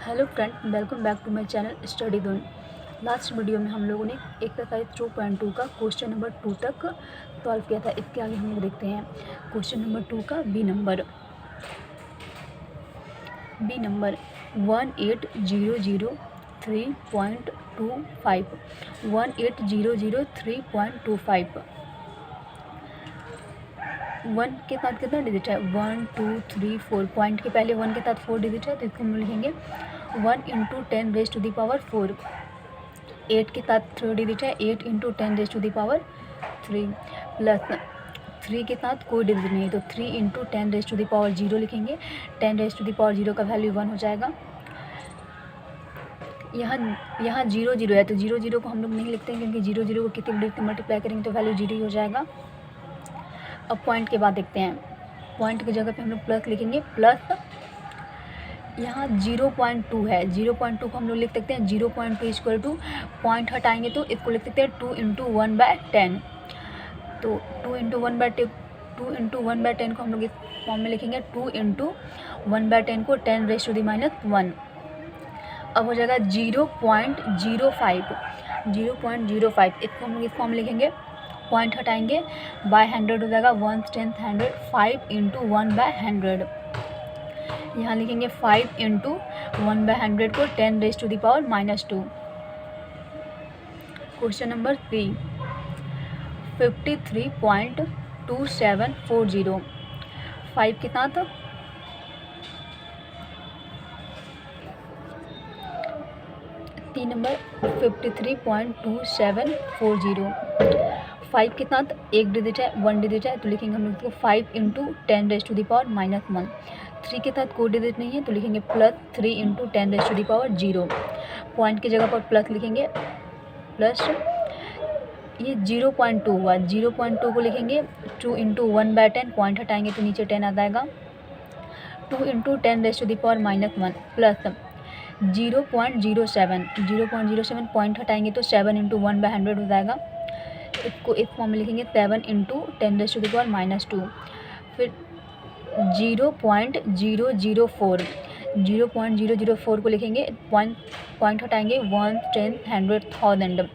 Hello friend, welcome back to my channel study zone. Last video में हम लोगों ने एक्सरसाइज 2.2 का क्वेश्चन नंबर 2 तक सॉल्व किया था। इसके आगे हम लोग देखते हैं क्वेश्चन नंबर 2 का बी नंबर 1800 3.25 1800 3.25। 1 के साथ कितना डिजिट है? 1 2 3 4। पॉइंट के पहले 1 के साथ 4 डिजिट है, तो इसको हम लिखेंगे 1 × 10⁻⁴। 8 के साथ 3 डिजिट है, 8 × 10⁻³ प्लस 3 के साथ कोई डिजिट नहीं है, तो 3 × 10⁻0 लिखेंगे। 10⁻0 का वैल्यू 1 हो जाएगा। यहाँ 0 0 है, तो 0 0 को हम लोग नहीं लिखते हैं, क्योंकि 0 0 को कितने डिजिट से मल्टीप्लाई करेंगे तो वैल्यू 0 ही हो जाएगा। अब पॉइंट के बाद देखते हैं। पॉइंट की जगह पे हम लोग प्लस लिखेंगे। प्लस यहाँ 0.2 है, 0.2 को हम लोग लिख सकते हैं 0.2 = पॉइंट हटाएंगे तो इसको लिख सकते हैं 2 × 1/10। तो 2 × 1/10 को हम लोग इस फॉर्म में लिखेंगे 2 × 1/10 को 10⁻⁻1। अब हो जाएगा 0.05। 0.05 इसको हम लोग इस फॉर्म में लिखेंगे। पॉइंट हटाएंगे, बाय 100 हो जाएगा 1/10 100। 5 × 1/100 यहाँ लिखेंगे 5 × 1/100 को 10⁻⁻²। Question number 3 53.2740। 5 के साथ 3 नंबर 53.2740। 5 के साथ एक डिजिट है, 1 डिजिट है, तो लिखेंगे हम लोग इसको 5 × 10⁻⁻1। 3 के साथ कोई डिजिट नहीं है, तो लिखेंगे प्लस 3 × 10⁻0। पॉइंट की जगह पर प्लस लिखेंगे। प्लस ये 0.2 हुआ, 0.2 को लिखेंगे 2 × 1/10। पॉइंट हटाएंगे तो नीचे 10 आ जाएगा। 2 × 10⁻⁻1 प्लस 0.07। 0.07 पॉइंट हटाएंगे तो 7 × 1/100 हो जाएगा। इसको इस फॉर्म में लिखेंगे 7 × 10⁻⁻²। फिर 0.004। 0.004 को लिखेंगे, पॉइंट हटाएंगे 1 10 100 1000।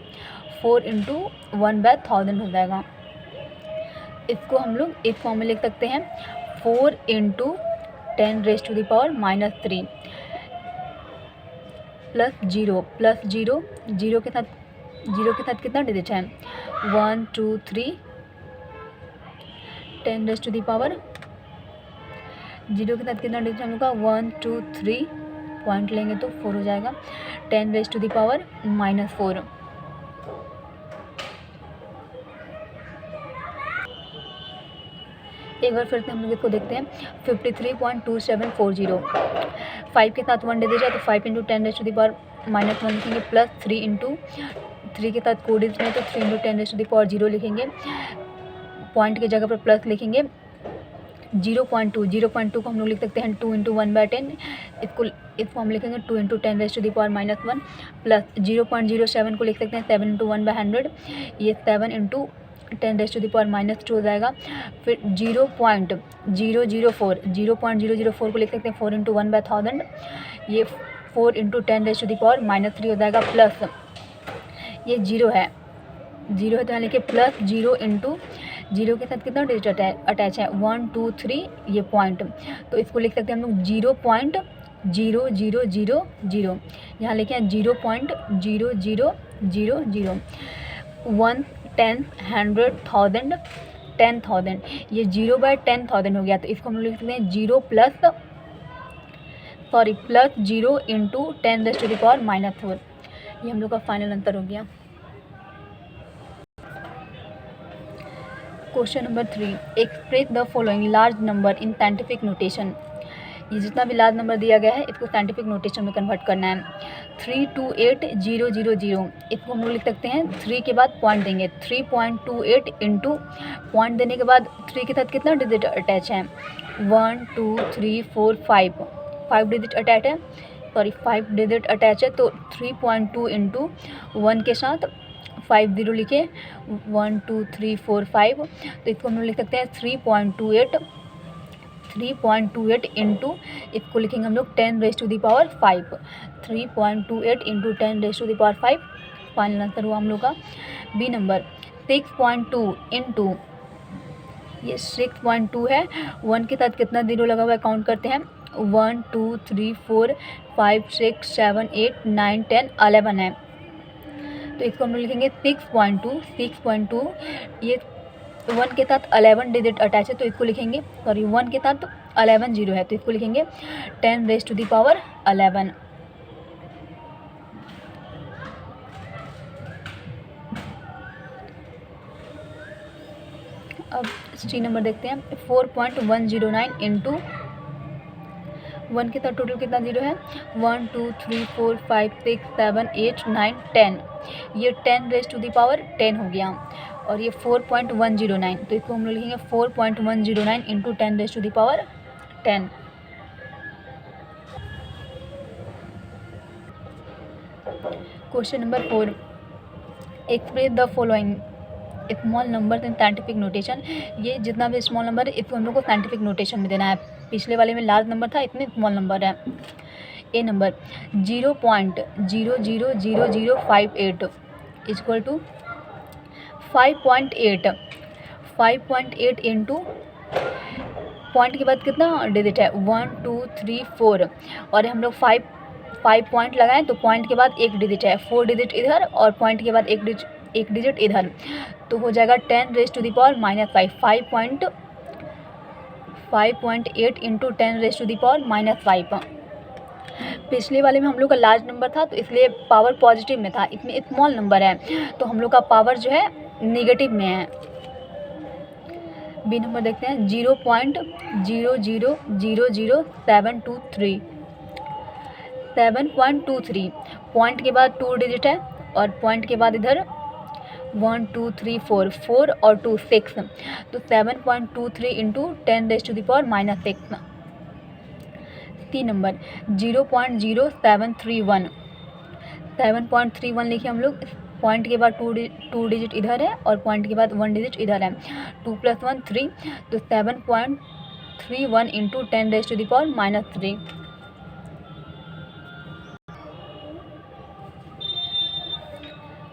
4 × 1/1000 हो जाएगा। इसको हम लोग इस फॉर्म में लिख सकते हैं 4 × 10⁻³ प्लस 0। प्लस 0 0 के साथ कितना डिजिट है? 1 2 3। 10⁻⁻। 0 के साथ कितना डिजिट हम लोग का? 1 2 3। पॉइंट लेंगे तो 4 हो जाएगा। 10⁻⁻4। एक बार फिर से हम लोग इसको देखते हैं। 53.2740। 5 के साथ 1 डिजिट है, तो 5 × 10⁻⁻1 लिखेंगे। प्लस 3 के साथ कोई डिजिट नहीं, तो 3 × 10⁻0 लिखेंगे। पॉइंट की जगह पर प्लस लिखेंगे। 0.2 को हम लोग लिख सकते हैं 2 × 1/10। इसको इस फॉर्म लिखेंगे 2 × 10⁻⁻1 प्लस 0.07 को लिख सकते हैं 7 × 1/100। ये 7 × 10⁻⁻² हो जाएगा। फिर 0.004 को लिख सकते हैं 4 × 1/1000। ये 4 × 10⁻³ हो जाएगा। प्लस ये 0 है, तो यहाँ लिखिए प्लस 0 × 0 के साथ कितना डिजिट अटैच है? 1 2 3। ये पॉइंट, तो इसको लिख सकते हैं हम लोग 0.0000। यहाँ लिखे 0.0000। 1 10 100 1000 10,000। ये 0/10,000 हो गया, तो इसको हम लोग लिख सकते हैं 0 प्लस 0 × 10⁻⁻4। ये हम लोग का फाइनल आंसर हो गया। Question number 3 express the following large number in scientific notation. ये जितना भी लार्ज नंबर दिया गया है इसको साइंटिफिक नोटेशन में कन्वर्ट करना है। 328,000। इसको हम लोग लिख सकते हैं 3 के बाद पॉइंट देंगे 3.28 इंटू पॉइंट देने के बाद 3 के साथ कितना डिजिट अटैच है? 1 2 3 4 5 डिजिट अटैच है। 5 डिजिट अटैच है, तो 3.2 इंटू 1 के साथ 50 लिखे 1 2 3 4 5। तो इसको हम लोग लिख सकते हैं 3.28 3.28 इंटू, इसको लिखेंगे हम लोग 10⁵ 3.28 इंटू 10⁵ फाइनल आंसर हुआ हम लोग का बी नंबर। 6.2 इंटू, ये 6.2 है, 1 के साथ कितना ज़ीरो लगा हुआ है काउंट करते हैं, 1 2 3 4 5 6 7 8 9 10 11 है, तो इसको हम लोग लिखेंगे 6.2, ये 1 के साथ 11 डिजिट अटैच है, तो इसको लिखेंगे 1 के साथ 11 जीरो है, तो इसको लिखेंगे 10⁻11। अब सी नंबर देखते हैं। 4.109 इंटू, 1 के साथ टोटल कितना जीरो है, 1 2 3 4 5 6 7 8 9 10, ये 10⁻10 हो गया, और ये 4.109, तो इसको हम लोग लिखेंगे 4.109 into 10⁻10। Question number 4, express the following small number in scientific notation. ये जितना भी स्मॉल नंबर है इसको हम लोग को साइंटिफिक नोटेशन में देना है। पिछले वाले में लार्ज नंबर था, इतने स्मॉल नंबर है। A number 0.0000058 equal to 5.8, 5.8 into, point के बाद कितना डिजिट है, 1 2 3 4, और हम लोग 5 पॉइंट लगाएं तो पॉइंट के बाद एक डिजिट है, 4 डिजिट इधर और पॉइंट के बाद एक डिजिट इधर, तो हो जाएगा 10⁻5, 5.8 इंटू 10⁻5। पिछले वाले में हम लोग का लार्ज नंबर था तो इसलिए पावर पॉजिटिव में था, इसमें स्मॉल नंबर है तो हम लोग का पावर जो है नेगेटिव में है। बी नंबर देखते हैं। 0.0000723, 7.23, पॉइंट के बाद 2 डिजिट है और पॉइंट के बाद इधर 1 2 3 4, 4 और 2 6, तो 7.23 इंटू 10⁻6। सी नंबर 0.0731, 7.31 लिखे हम लोग, पॉइंट के बाद 2 डिजिट इधर है और पॉइंट के बाद 1 डिजिट इधर है, 2 + 1 3, तो 7.31 into 10⁻3।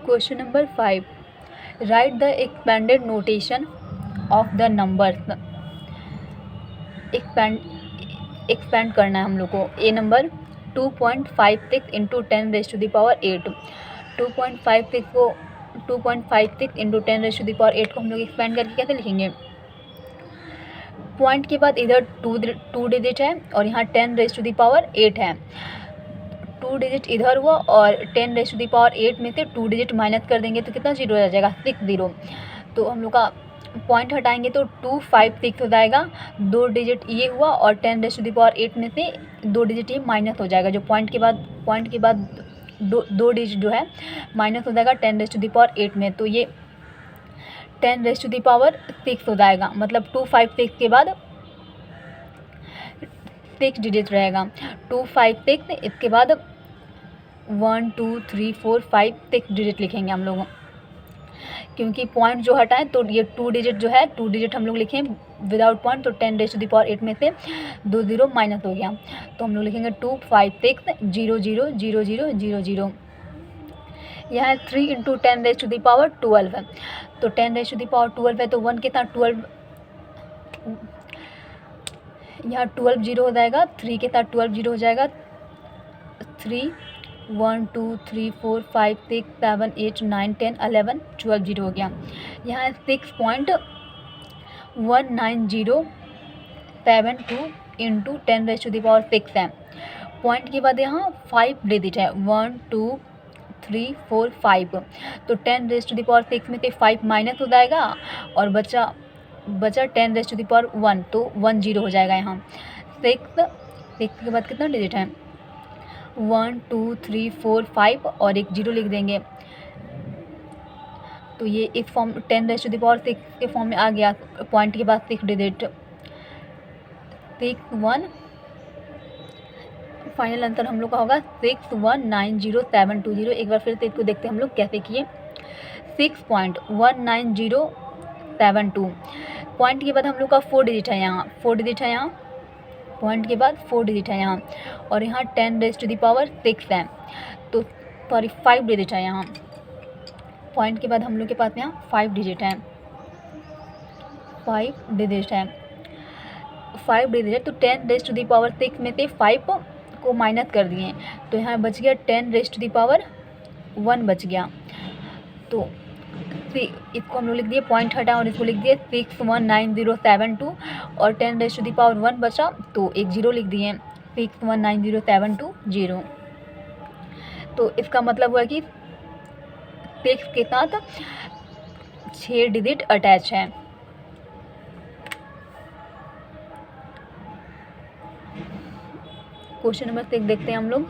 Question number 5, right the expanded notation of the numbers. Expand करना है हम लोग को। ए नंबर 2.56 इंटू 10⁸8, 2.56 को 2.56 इंटू 10⁸8 को हम लोग एक्सपेंड करके कैसे लिखेंगे, पॉइंट के बाद इधर 2 डिजिट है और यहाँ 10⁸8 है, 2 डिजिट इधर हुआ और 10⁸8 में से 2 डिजिट माइनस कर देंगे तो कितना जीरो आ जाएगा, 6 जीरो, तो हम लोग का पॉइंट हटाएंगे तो 256 हो जाएगा, 2 डिजिट ये हुआ और 10⁸8 में से 2 डिजिट ये माइनस हो जाएगा, जो पॉइंट के बाद दो डिजिट जो है माइनस हो जाएगा 10⁸8 में, तो ये 10⁻6 हो जाएगा, मतलब 256 के बाद 6 डिजिट रहेगा, 256, इसके बाद 1 2 3 4 5 6 डिजिट लिखेंगे हम लोग, क्योंकि पॉइंट जो हटाएं तो ये 2 डिजिट जो है 2 डिजिट हम लोग लिखें विदाउट पॉइंट, तो 10⁸8 में से 2 ज़ीरो माइनस हो गया, तो हम लोग लिखेंगे 256000000। यहाँ 3 इंटू 10⁻12 है, तो 10⁻12 है तो 1 के साथ 12, यहाँ 12 जीरो हो जाएगा, 3 के साथ 12 जीरो हो जाएगा, 3 1 2 3 4 5 6 7 8 9 10 11 12 जीरो हो गया। यहाँ 6.19072 इंटू 10⁻6 है, पॉइंट के बाद यहाँ 5 डिजिट है, 1 2 3 4 5, तो 10⁻6 में से 5 माइनस हो जाएगा और बचा 10⁻1, तो 1 जीरो हो जाएगा। यहाँ 6 के बाद कितना डिजिट है, 1 2 3 4 5 और एक जीरो लिख देंगे, तो ये इस फॉर्म 10⁻6 के फॉर्म में आ गया, पॉइंट के बाद 6 डिजिट, 6 1, फाइनल आंसर हम लोग का होगा 6190720। एक बार फिर से इसको देखते हैं हम लोग कैसे किए। 6.19072, पॉइंट के बाद हम लोग का 4 डिजिट है, यहाँ 4 डिजिट है, यहाँ पॉइंट के बाद 4 डिजिट है यहाँ, और यहाँ 10⁻6 है, तो सॉरी 5 डिजिट है यहाँ। पॉइंट के बाद हम लोग के पास यहाँ 5 डिजिट है, 5 डिजिट है, 5 डिजिट है। तो 10⁻6 में से 5 को माइनस कर दिए, तो यहाँ बच गया 10⁻1 बच गया। तो इसको हम लोग लिख दिए, पॉइंट हटा और इसको लिख दिए 619072, और 10⁻1 बचा तो एक 0 लिख दिए, 619072 0। तो इसका मतलब हुआ कि 6 के साथ 6 डिजिट अटैच है। क्वेश्चन नंबर 6 देखते हैं हम लोग।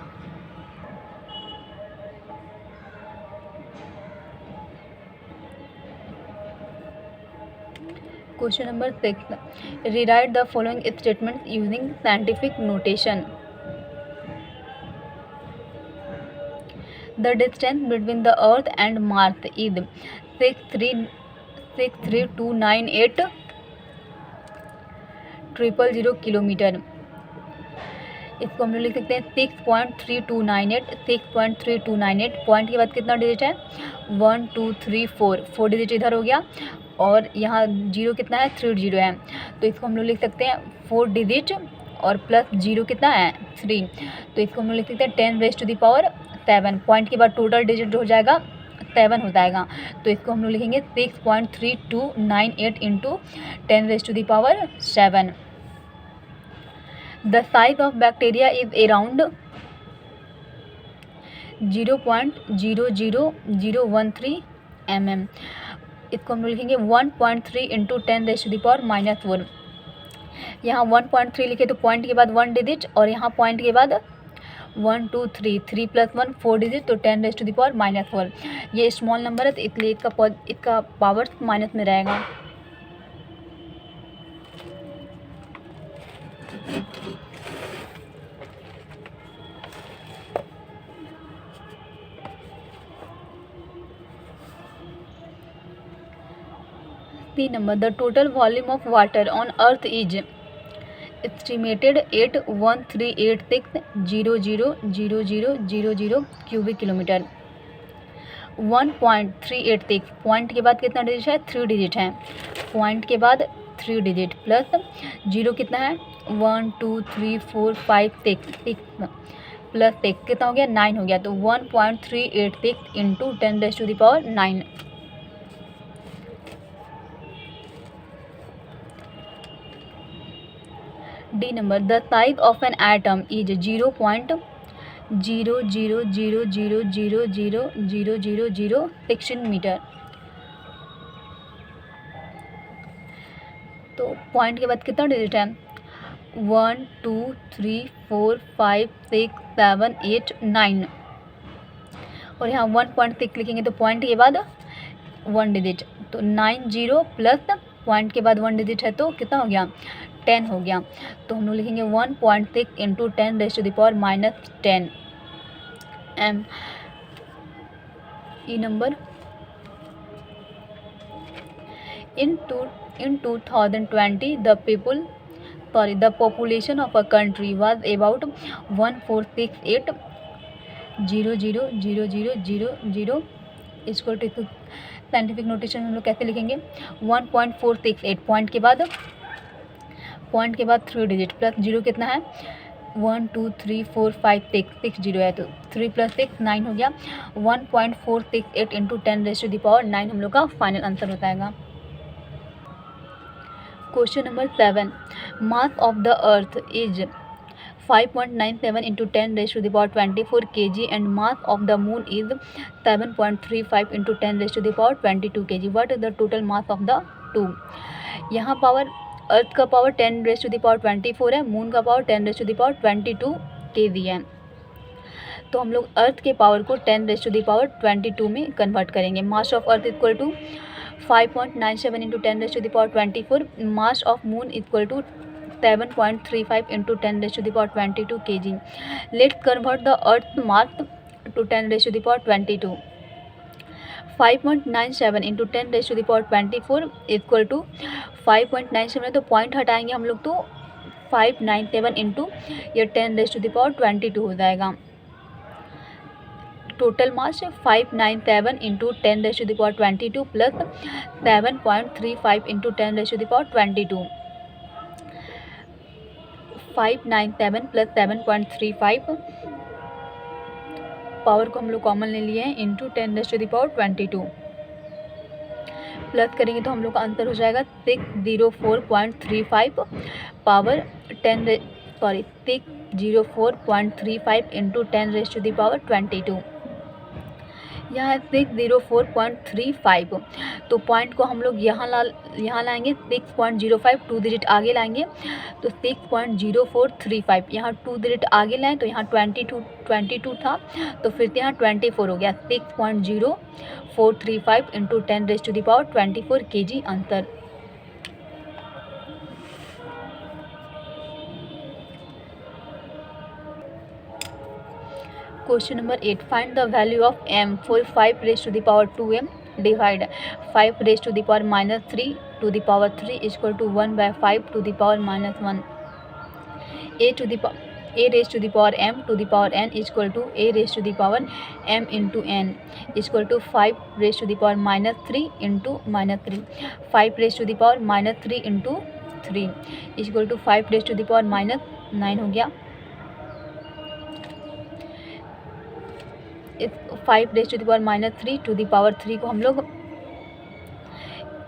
Question number 6, rewrite the following statement using scientific notation. The distance between the Earth and Mars is 63298 kilometre. इसको हम लोग लिख सकते हैं 6.3298। पॉइंट के बाद कितना डिजिट है, 1 2 3 4 डिजिट इधर हो गया, और यहाँ 0 कितना है, 3 0 है। तो इसको हम लोग लिख सकते हैं 4 डिजिट और प्लस 0 कितना है, 3। तो इसको हम लोग लिख सकते हैं 10⁻7। पॉइंट के बाद टोटल डिजिट जो हो जाएगा 7 हो जाएगा। तो इसको हम लोग लिखेंगे 6.3298 into 10⁻7। The size of bacteria is around 0.00013 mm। इसको हम लोग लिखेंगे 1.3 इंटू 10⁻⁻4। यहाँ 1.3 लिखे तो पॉइंट के बाद 1 डिजिट, और यहाँ पॉइंट के बाद 1 2 3 3 + 1 4 डिजिट, तो 10⁻⁻4। ये स्मॉल नंबर है तो इसलिए इसका पावर माइनस में रहेगा। C number, the total volume of water on earth is estimated at 1386,000,000 cubic kilometre. 1.386, point के बाद कितना डिजिट है, 3 डिजिट है। पॉइंट के बाद 3 डिजिट प्लस 0 कितना है, 1 2 3 4 5 6 प्लस 6 कितना हो गया, 9 हो गया। तो 1.386 into 10⁻9। D number, the size of an atom is 0.000000016 metre. तो पॉइंट के बाद कितना डिजिट है, 1 2 3 4 5 6 7 8 9, और यहाँ 1.6 लिखेंगे तो पॉइंट के बाद 1 डिजिट, तो 90 प्लस पॉइंट के बाद 1 डिजिट है तो कितना हो गया, 10 हो गया। तो हम लोग लिखेंगे 1.6 into 10⁻⁻10 m। E number, in 2020 the population of a country was about 1468,000,000 इसको साइंटिफिक नोटेशन हम लोग कैसे लिखेंगे, 1.468, पॉइंट के बाद 3 डिजिट प्लस 0 कितना है, 1 2 3 4 5 6 0 है, तो 3 + 6 9 हो गया। 1.468 इंटू 10⁻9 हम लोग का फाइनल आंसर हो जाएगा। Question number 7, mass of the earth is 5.97 into 10⁻24 kg and mass of the moon is 7.35 into 10⁻22 kg। What is the total mass of the two. यहाँ पावर अर्थ का पावर 10⁻24 है, मून का power 10⁻22 kg है। तो हम लोग अर्थ के पावर को 10⁻22 में कन्वर्ट करेंगे। Mass of earth equal to 5.97 into 10⁻24, mass of moon equal to 7.35 into 10⁻22 kg। Let's convert the earth mass to 10⁻22। 5.97 into 10⁻24 equal to 5.97 है, तो पॉइंट हटाएंगे हम लोग तो 597 इंटू ये 10⁻22 हो जाएगा। Total mass 597 into 10⁻22 plus 7.35 into 10⁻22। 597 plus 7.35 power को हम लोग कॉमन ले लिए हैं इंटू 10⁻22 प्लस करेंगे तो हम लोग का आंसर हो जाएगा 604.35 पावर 604.35 इंटू 10⁻22। यहाँ है 604.35, तो पॉइंट को हम लोग यहाँ लाएंगे 6.05, 2 डिजिट आगे लाएंगे तो 6.0435। यहाँ 2 डिजिट आगे लाएं तो यहाँ 22 था तो फिर से यहाँ 24 हो गया। 6.0435 into 10⁻24 kg answer. Question number 8, find the value of m for 5⁻2m divide 5⁻³ to the power 3 equal to 1/5 to the power -1। a raised to the power m to the power n equal to a raised to the power m into n equal to 5 raised to the power -3 into -3, 5 raised to the power -3 into 3 equal to 5 raised to the power -9 हो गया। 5 raised to the power -3 to the power 3 को हम लोग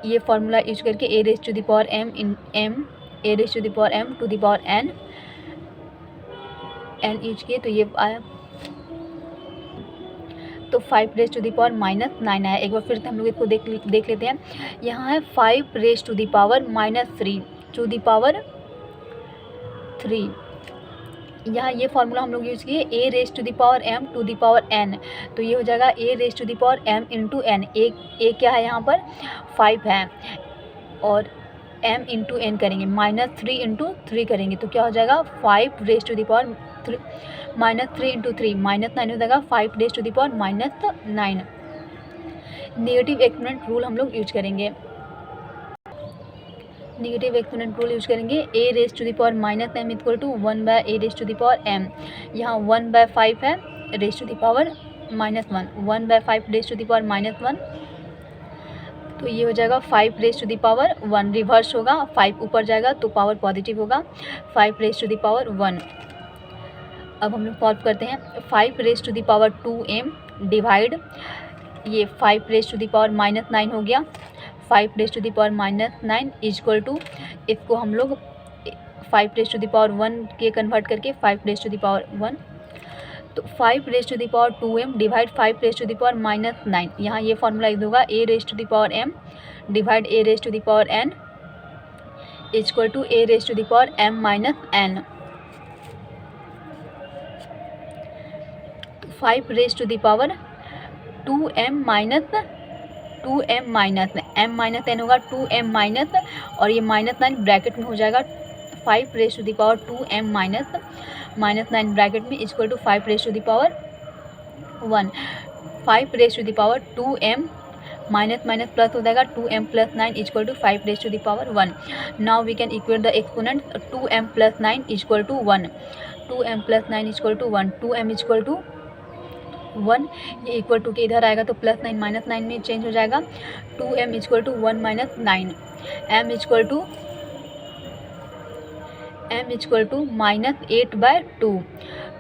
ये formula use करके a raised to the power m a raised to the power m to the power n use किए तो ये आया, तो 5 raised to the power -9 आया। एक बार फिर से हम लोग इसको देख लेते हैं। यहाँ है 5 raised to the power -3 to the power 3। यहाँ ये फार्मूला हम लोग यूज़ किए a raised to the power m to the power n, तो ये हो जाएगा a raised to the power m into n। a क्या है यहाँ पर 5 है और m इंटू n करेंगे, -3 इंटू 3 करेंगे तो क्या हो जाएगा 5 raised to the power -3 into 3 -9 हो जाएगा 5 raised to the power -9। Negative exponent rule हम लोग यूज करेंगे, नेगेटिव एक्सपोनेंट रूल यूज करेंगे। a raised to the power -m equal to 1/a raised to the power m। यहाँ 1/5 है raised to the power -1, 1/5 raised to the power -1, तो ये हो जाएगा 5 raised to the power 1। Reverse होगा, 5 ऊपर जाएगा तो पावर पॉजिटिव होगा, 5 raised to the power 1। अब हम लोग सॉल्व करते हैं। 5 raised to the power 2m divide ये 5 raised to the power -9 हो गया, 5 raised to the power -9 equal to इसको हम लोग 5 raised to the power 1 के कन्वर्ट करके 5 raised to the power 1, तो 5 raised to the power 2m divide 5 raised to the power -9। यहाँ ये फार्मूला यूज होगा a raised to the power m divide a raised to the power n equal to a raised to the power m -n। 5 raised to the power 2m minus n होगा 2m minus और ये -9 bracket में हो जाएगा 5 raised to the power 2m -9 bracket में equal to 5 raised to the power 1। 5 raised to the power 2m minus plus हो जाएगा 2m + 9 equal to 5 raised to the power 1। Now we can equate the exponent 2m + 9 equal to 1, 2m + 9 equal to 1, 2m equal to 1, ये equal to के इधर आएगा तो +9 -9 में change हो जाएगा, 2m equal to 1 - 9, m equal to -8/2,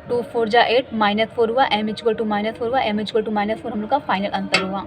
2 4 जा 8 -4 हुआ, m इक्वल टू -4 हुआ, m इक्वल टू -4 हम लोग का फाइनल आंसर हुआ।